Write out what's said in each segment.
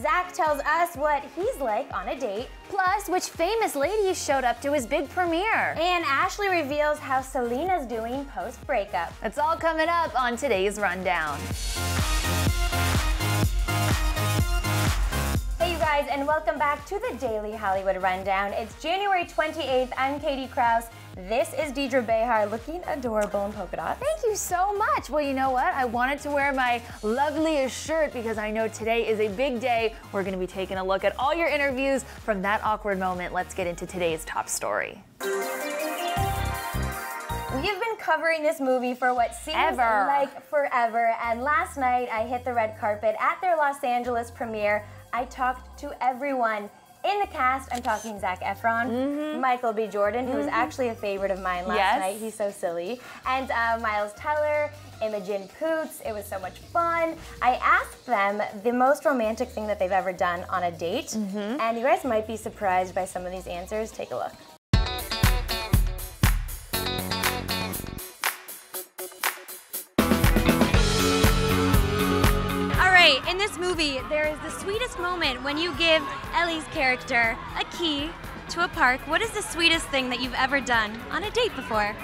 Zach tells us what he's like on a date. Plus, which famous ladies showed up to his big premiere. And Ashley reveals how Selena's doing post-breakup. It's all coming up on today's Rundown. Hey you guys, and welcome back to the Daily Hollywood Rundown. It's January 28th. I'm Katie Krause. This is Deidre Behar, looking adorable in polka dots. Thank you so much. Well, you know what? I wanted to wear my loveliest shirt because I know today is a big day. We're going to be taking a look at all your interviews from that awkward moment. Let's get into today's top story. We have been covering this movie for what seems like forever, and last night I hit the red carpet at their Los Angeles premiere. I talked to everyone in the cast. I'm talking Zac Efron, Michael B. Jordan, who was actually a favorite of mine last night. He's so silly. And Miles Teller, Imogen Poots. It was so much fun. I asked them the most romantic thing that they've ever done on a date, and you guys might be surprised by some of these answers. Take a look. In this movie, there is the sweetest moment when you give Ellie's character a key to a park. What is the sweetest thing that you've ever done on a date before?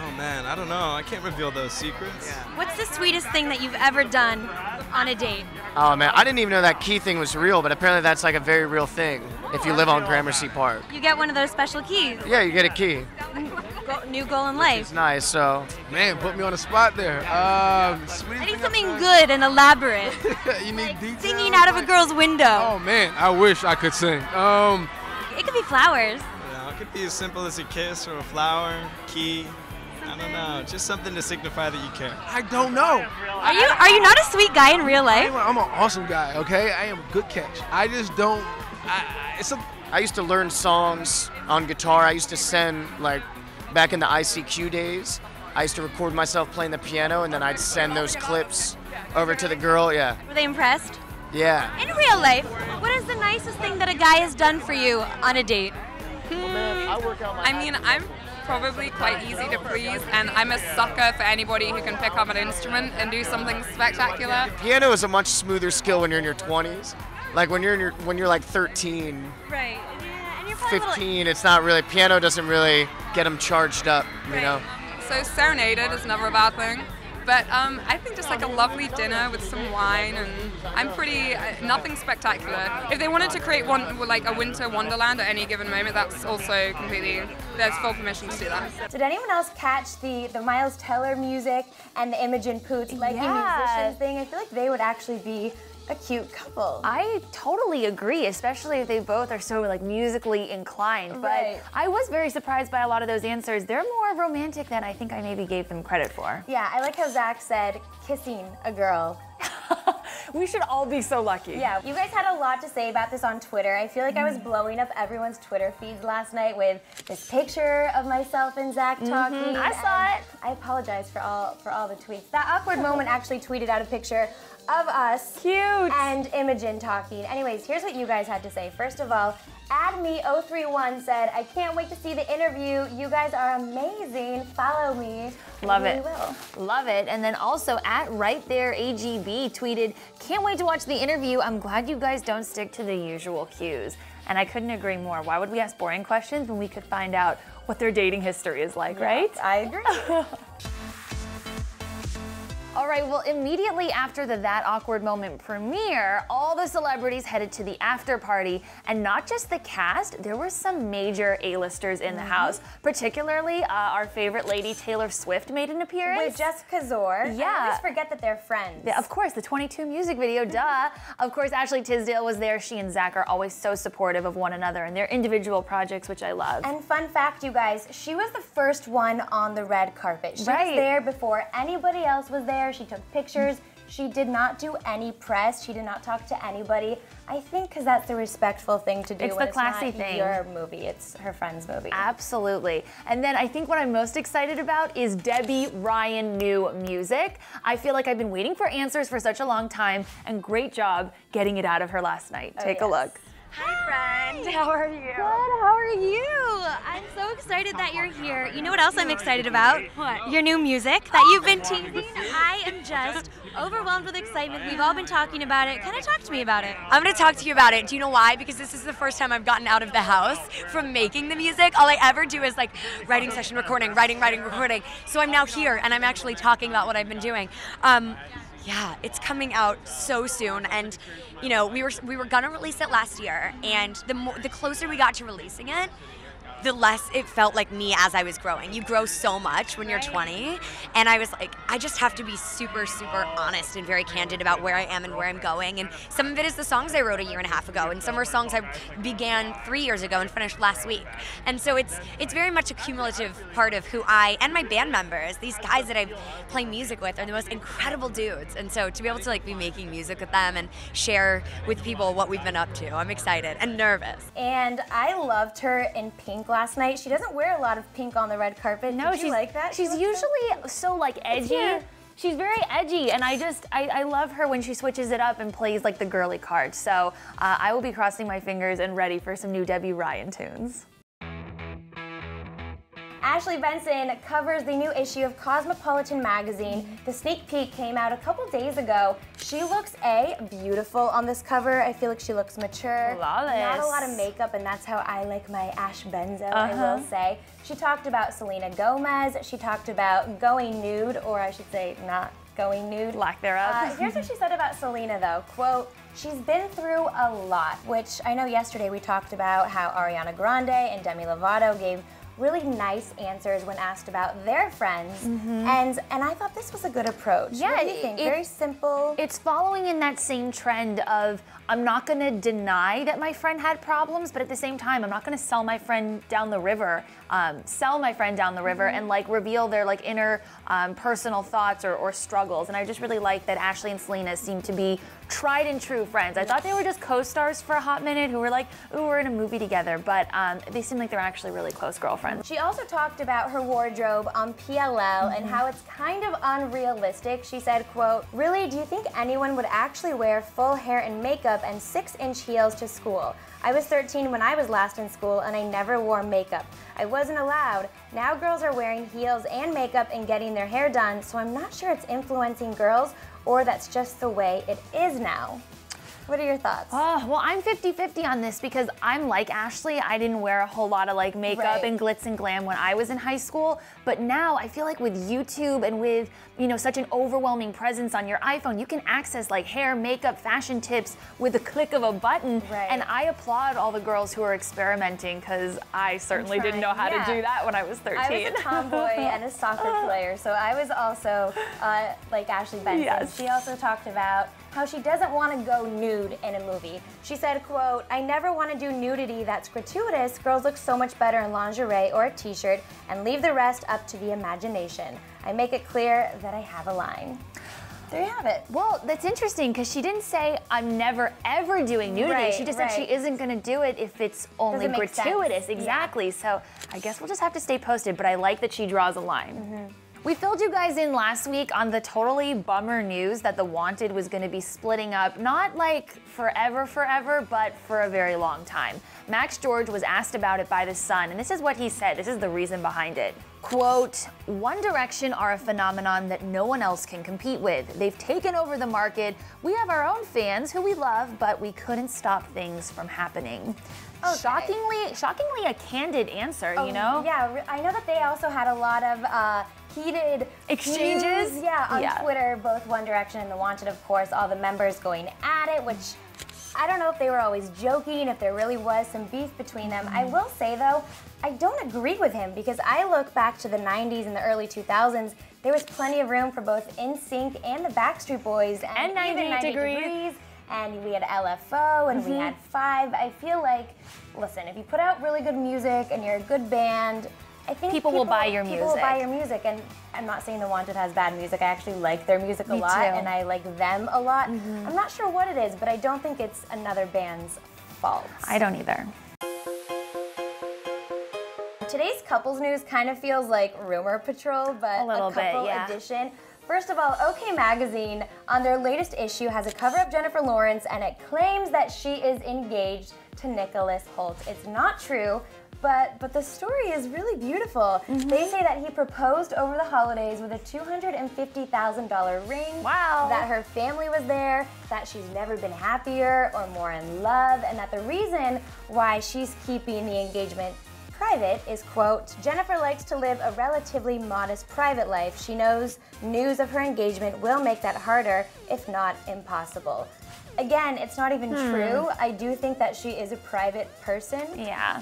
Oh man, I don't know. I can't reveal those secrets. What's the sweetest thing that you've ever done on a date? Oh man, I didn't even know that key thing was real, but apparently that's like a very real thing if you live on Gramercy Park. You get one of those special keys. Yeah, you get a key. New goal in life. It's nice, so. Man, put me on the spot there. I need something good and elaborate. You need details? Singing out of a girl's window. Oh man, I wish I could sing. It could be flowers. Yeah, it could be as simple as a kiss or a flower, key. I don't know, just something to signify that you care. I don't know. Are you not a sweet guy in real life? I'm an awesome guy, okay? I am a good catch. I just don't. I used to learn songs on guitar. I used to send, like, back in the ICQ days, I used to record myself playing the piano, and then I'd send those clips over to the girl. Yeah. Were they impressed? Yeah. In real life, what is the nicest thing that a guy has done for you on a date? I mean, I'm probably quite easy to please, and I'm a sucker for anybody who can pick up an instrument and do something spectacular. Piano is a much smoother skill when you're in your 20s. Like when you're like 13. Right. And you're 15, it's not really, piano doesn't really get them charged up, you know? So serenaded is never a bad thing. But I think just like a lovely dinner with some wine, and I'm pretty, nothing spectacular. If they wanted to create one, like a winter wonderland at any given moment, that's also completely, there's full permission to do that. Did anyone else catch the Miles Teller music and the Imogen Poots leggy musician thing? I feel like they would actually be a cute couple. I totally agree, especially if they both are so like musically inclined. But I was very surprised by a lot of those answers. They're more romantic than I think I maybe gave them credit for. Yeah, I like how Zach said kissing a girl. We should all be so lucky. Yeah, you guys had a lot to say about this on Twitter. I feel like I was blowing up everyone's Twitter feeds last night with this picture of myself and Zach talking. I saw it. I apologize for all the tweets. That awkward moment actually tweeted out a picture of us. Cute. And Imogen talking. Anyways, here's what you guys had to say. First of all, AdMe031 said, I can't wait to see the interview. You guys are amazing. Follow me. Love it. Will. Love it. And then also at Right There AGB tweeted, can't wait to watch the interview. I'm glad you guys don't stick to the usual cues. And I couldn't agree more. Why would we ask boring questions when we could find out what their dating history is like, right? I agree. All right, well, immediately after the That Awkward Moment premiere, all the celebrities headed to the after party, and not just the cast, there were some major A-listers in the house. Particularly, our favorite lady, Taylor Swift, made an appearance. With Jessica Zor. Yeah. I always forget that they're friends. Yeah, of course, the 22 music video, duh. Of course, Ashley Tisdale was there. She and Zach are always so supportive of one another and their individual projects, which I love. And fun fact, you guys, she was the first one on the red carpet. She was there before anybody else was there. She took pictures. She did not do any press. She did not talk to anybody. I think because that's the respectful thing to do. It's the classy thing. Your movie. It's her friend's movie. Absolutely. And then I think what I'm most excited about is Debbie Ryan new music. I feel like I've been waiting for answers for such a long time, and great job getting it out of her last night. Take a look. Hi, friend. How are you? Good, how are you? I'm so excited that you're here. You know what else I'm excited about? What? Your new music that you've been teasing. I am just overwhelmed with excitement. We've all been talking about it. Kind of talk to me about it. I'm going to talk to you about it. Do you know why? Because this is the first time I've gotten out of the house from making the music. All I ever do is like writing session, recording, writing, recording. So I'm now here and I'm actually talking about what I've been doing. Yeah, it's coming out so soon, and you know we were gonna release it last year, and the closer we got to releasing it, the less it felt like me as I was growing. You grow so much when you're 20, and I was like, I just have to be super, super honest and very candid about where I am and where I'm going. And some of it is the songs I wrote a year and a half ago, and some are songs I began 3 years ago and finished last week. And so it's very much a cumulative part of who I and my band members, these guys that I play music with, are the most incredible dudes. And so to be able to like be making music with them and share with people what we've been up to, I'm excited and nervous. And I loved her in pink last night. She doesn't wear a lot of pink on the red carpet. No, Did you like that? She's usually so like edgy. Yeah. She's very edgy, and I love her when she switches it up and plays like the girly card. So I will be crossing my fingers and ready for some new Debbie Ryan tunes. Ashley Benson covers the new issue of Cosmopolitan magazine. The sneak peek came out a couple days ago. She looks beautiful on this cover. I feel like she looks mature. Flawless. Not a lot of makeup, and that's how I like my Ash Benzo, I will say. She talked about Selena Gomez. She talked about going nude, or I should say not going nude. Lack thereof. Here's what she said about Selena though, quote, "She's been through a lot," which I know yesterday we talked about how Ariana Grande and Demi Lovato gave really nice answers when asked about their friends, and I thought this was a good approach. Yeah, what do you think? Very simple. It's following in that same trend of I'm not going to deny that my friend had problems, but at the same time, I'm not going to sell my friend down the river, and like reveal their like inner personal thoughts or struggles. And I just really like that Ashley and Selena seem to be tried and true friends. I thought they were just co-stars for a hot minute who were like, ooh, we're in a movie together, but they seem like they're actually really close girlfriends. She also talked about her wardrobe on PLL and how it's kind of unrealistic. She said, quote, "Really, do you think anyone would actually wear full hair and makeup and 6-inch heels to school? I was 13 when I was last in school and I never wore makeup. I wasn't allowed. Now girls are wearing heels and makeup and getting their hair done, so I'm not sure it's influencing girls or that's just the way it is now." What are your thoughts? Oh, well, I'm 50-50 on this because I'm like Ashley. I didn't wear a whole lot of like makeup and glitz and glam when I was in high school, but now I feel like with YouTube and with, you know, such an overwhelming presence on your iPhone, you can access like hair, makeup, fashion tips with a click of a button. And I applaud all the girls who are experimenting because I certainly didn't know how to do that when I was 13. I was a tomboy and a soccer player, so I was also like Ashley Benson. Yes. She also talked about how she doesn't want to go nude in a movie. She said, quote, "I never want to do nudity that's gratuitous. Girls look so much better in lingerie or a t-shirt and leave the rest up to the imagination. I make it clear that I have a line." There you have it. Well, that's interesting because she didn't say I'm never ever doing nudity. She just said she isn't going to do it if it's only gratuitous. Exactly. So I guess we'll just have to stay posted, but I like that she draws a line. We filled you guys in last week on the totally bummer news that The Wanted was going to be splitting up, not like forever, but for a very long time. Max George was asked about it by The Sun, and this is what he said. This is the reason behind it. Quote, "One Direction are a phenomenon that no one else can compete with. They've taken over the market. We have our own fans who we love, but we couldn't stop things from happening." Shockingly a candid answer, you know? Yeah, I know that they also had a lot of heated exchanges views, on Twitter, both One Direction and The Wanted, of course, all the members going at it, which I don't know if they were always joking, if there really was some beef between them. I will say though, I don't agree with him because I look back to the 90s and the early 2000s, there was plenty of room for both NSYNC and the Backstreet Boys and 98 Degrees. And we had LFO and we had Five. I feel like, listen, if you put out really good music and you're a good band, I think people will buy your music. People will buy your music, and I'm not saying The Wanted has bad music. I actually like their music a lot, and I like them a lot. I'm not sure what it is, but I don't think it's another band's fault. I don't either. Today's couples news kind of feels like Rumor Patrol, but a little couple bit, edition. First of all, OK Magazine on their latest issue has a cover of Jennifer Lawrence and it claims that she is engaged to Nicholas Hoult. It's not true, but the story is really beautiful. They say that he proposed over the holidays with a $250,000 ring. Wow. That her family was there, that she's never been happier or more in love, and that the reason why she's keeping the engagement private is, quote, Jennifer likes to live a relatively modest private life. She knows news of her engagement will make that harder, if not impossible. Again, it's not even true. I do think that she is a private person. Yeah.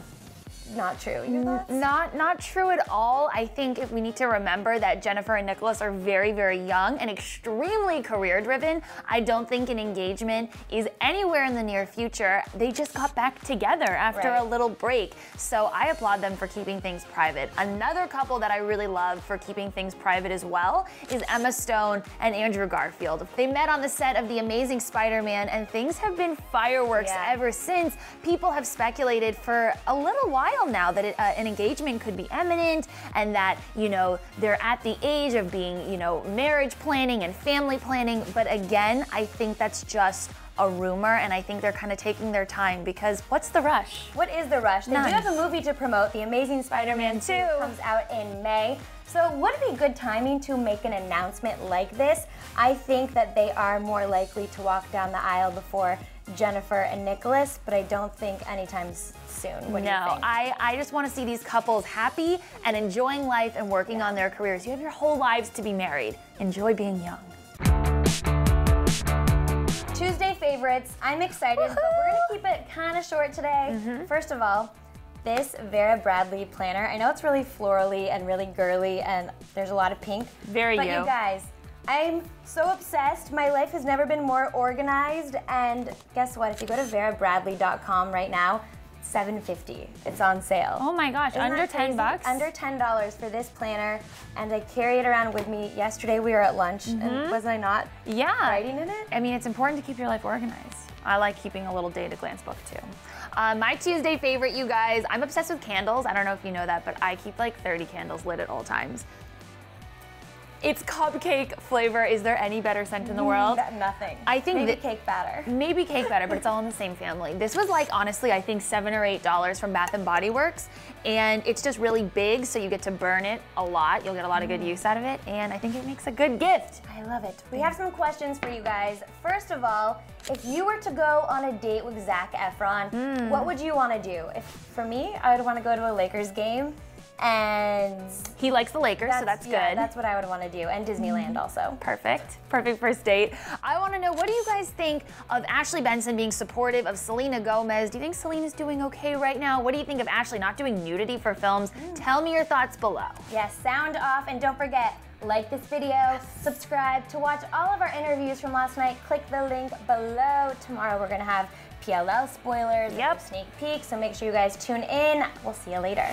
Not true. Your thoughts? Not true at all. I think we need to remember that Jennifer and Nicholas are very, very young and extremely career-driven. I don't think an engagement is anywhere in the near future. They just got back together after a little break. So I applaud them for keeping things private. Another couple that I really love for keeping things private as well is Emma Stone and Andrew Garfield. They met on the set of The Amazing Spider-Man and things have been fireworks ever since. People have speculated for a little while now that an engagement could be imminent and that, you know, they're at the age of being, you know, marriage planning and family planning. But again, I think that's just a rumor, and I think they're kind of taking their time because what's the rush? What is the rush? They do have a movie to promote. The Amazing Spider-Man 2 comes out in May. So would it be good timing to make an announcement like this? I think that they are more likely to walk down the aisle before Jennifer and Nicholas, but I don't think anytime soon. What do you think? I just want to see these couples happy and enjoying life and working on their careers. You have your whole lives to be married. Enjoy being young. Tuesday favorites. I'm excited, but we're gonna keep it kind of short today. First of all, this Vera Bradley planner. I know it's really florally and really girly, and there's a lot of pink. Very But you guys, I'm so obsessed. My life has never been more organized, and guess what? If you go to verabradley.com right now, $7.50. It's on sale. Oh my gosh, Isn't under that crazy? 10 bucks? Under $10 for this planner, and I carry it around with me. Yesterday we were at lunch, and was I not writing in it? I mean, it's important to keep your life organized. I like keeping a little day to glance book too. My Tuesday favorite, you guys, I'm obsessed with candles. I don't know if you know that, but I keep like 30 candles lit at all times. It's cupcake flavor. Is there any better scent in the world? Nothing. I think maybe cake batter. Maybe cake batter, but it's all in the same family. This was like, honestly, I think $7 or $8 from Bath & Body Works. And it's just really big, so you get to burn it a lot. You'll get a lot of good use out of it. And I think it makes a good gift. I love it. We have some questions for you guys. First of all, if you were to go on a date with Zac Efron, what would you want to do? For me, I would want to go to a Lakers game. And he likes the Lakers, so that's good. Yeah, that's what I would want to do, and Disneyland also. Perfect. Perfect first date. I want to know, what do you guys think of Ashley Benson being supportive of Selena Gomez? Do you think Selena's doing okay right now? What do you think of Ashley not doing nudity for films? Tell me your thoughts below. Yes, sound off, and don't forget, like this video, subscribe to watch all of our interviews from last night. Click the link below. Tomorrow we're going to have PLL spoilers, sneak peeks, so make sure you guys tune in. We'll see you later.